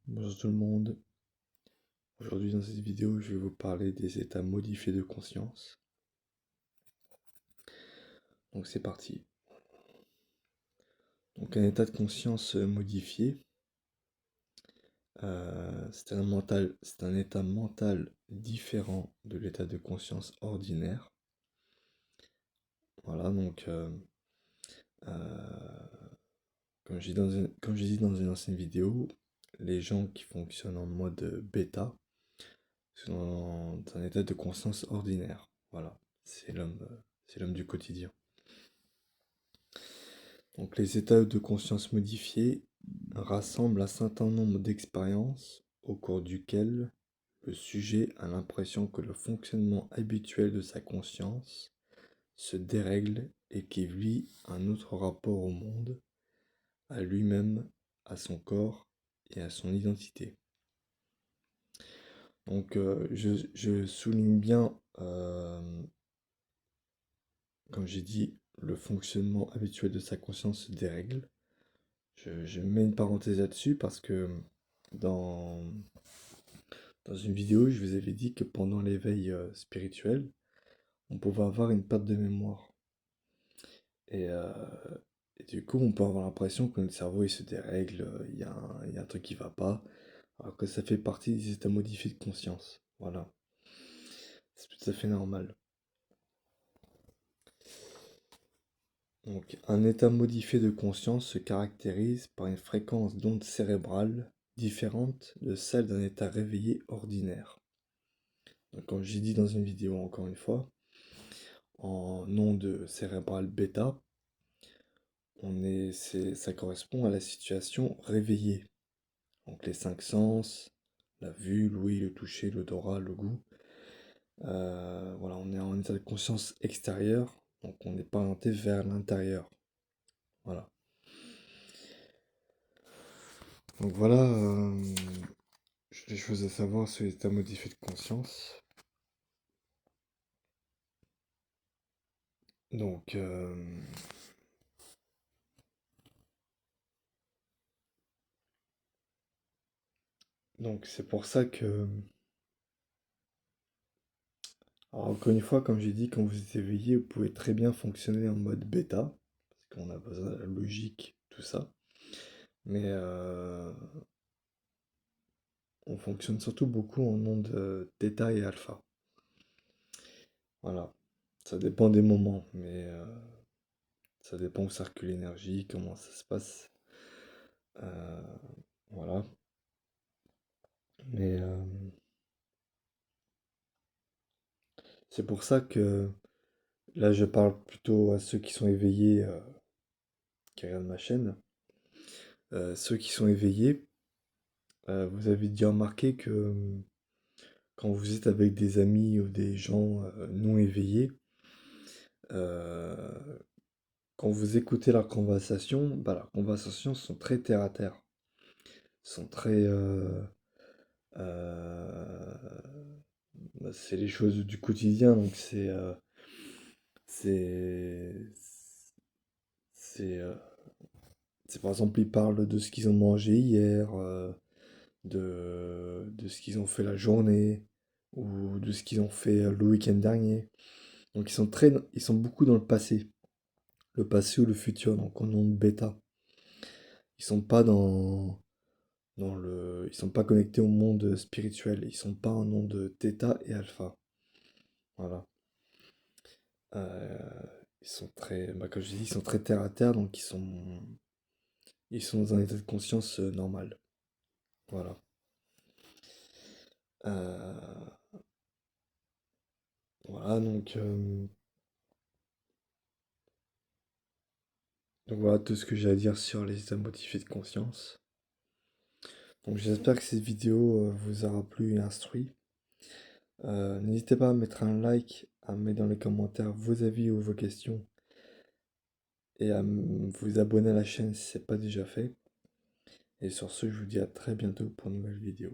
Bonjour tout le monde. Aujourd'hui dans cette vidéo, je vais vous parler des états modifiés de conscience. Donc c'est parti. Donc un état de conscience modifié, c'est un état mental différent de l'état de conscience ordinaire. Voilà, donc comme j'ai dit dans une ancienne vidéo, les gens qui fonctionnent en mode bêta sont dans un état de conscience ordinaire. Voilà, c'est l'homme du quotidien. Donc les états de conscience modifiés rassemblent un certain nombre d'expériences au cours duquel le sujet a l'impression que le fonctionnement habituel de sa conscience se dérègle et qu'il vit un autre rapport au monde, à lui-même, à son corps et à son identité. Donc je souligne bien, comme j'ai dit, le fonctionnement habituel de sa conscience se dérègle. Je mets une parenthèse là-dessus parce que dans, dans une vidéo, je vous avais dit que pendant l'éveil spirituel, on pouvait avoir une perte de mémoire. Et, euh, et du coup, on peut avoir l'impression que notre cerveau il se dérègle, il y a un truc qui va pas, alors que ça fait partie des états modifiés de conscience. Voilà, c'est tout à fait normal. Donc, un état modifié de conscience se caractérise par une fréquence d'onde cérébrale différente de celle d'un état réveillé ordinaire. Donc, comme j'ai dit dans une vidéo encore une fois, en onde cérébrale bêta, ça correspond à la situation réveillée. Donc les cinq sens, la vue, l'ouïe, le toucher, l'odorat, le goût. Voilà, on est en état de conscience extérieur, donc on est pas orienté vers l'intérieur. Voilà. Donc voilà les choses à savoir sur l'état modifié de conscience. Donc, donc c'est pour ça que, alors encore une fois, comme j'ai dit, quand vous êtes éveillé, vous pouvez très bien fonctionner en mode bêta, parce qu'on a besoin de la logique, tout ça. Mais on fonctionne surtout beaucoup en ondes θ et alpha. Voilà. Ça dépend des moments, mais ça dépend où circule l'énergie, comment ça se passe. Euh, voilà. Mais c'est pour ça que là, je parle plutôt à ceux qui sont éveillés, qui regardent ma chaîne. Ceux qui sont éveillés, vous avez dû remarquer que quand vous êtes avec des amis ou des gens non éveillés, euh, quand vous écoutez leurs conversations sont très terre à terre, sont très, euh, c'est les choses du quotidien, donc c'est, c'est, par exemple ils parlent de ce qu'ils ont mangé hier, de ce qu'ils ont fait la journée ou de ce qu'ils ont fait le week-end dernier. Donc ils sont beaucoup dans le passé ou le futur, donc en onde bêta. Ils sont pas ils sont pas connectés au monde spirituel, ils sont pas en onde θ et alpha. Voilà. Euh, ils sont très, bah, comme je dis, ils sont très terre à terre, donc ils sont dans un état de conscience normal. Voilà. Euh, voilà, donc voilà tout ce que j'ai à dire sur les états modifiés de conscience. Donc j'espère que cette vidéo vous aura plu et instruit. N'hésitez pas à mettre un like, à mettre dans les commentaires vos avis ou vos questions et à vous abonner à la chaîne si ce n'est pas déjà fait. Et sur ce, je vous dis à très bientôt pour une nouvelle vidéo.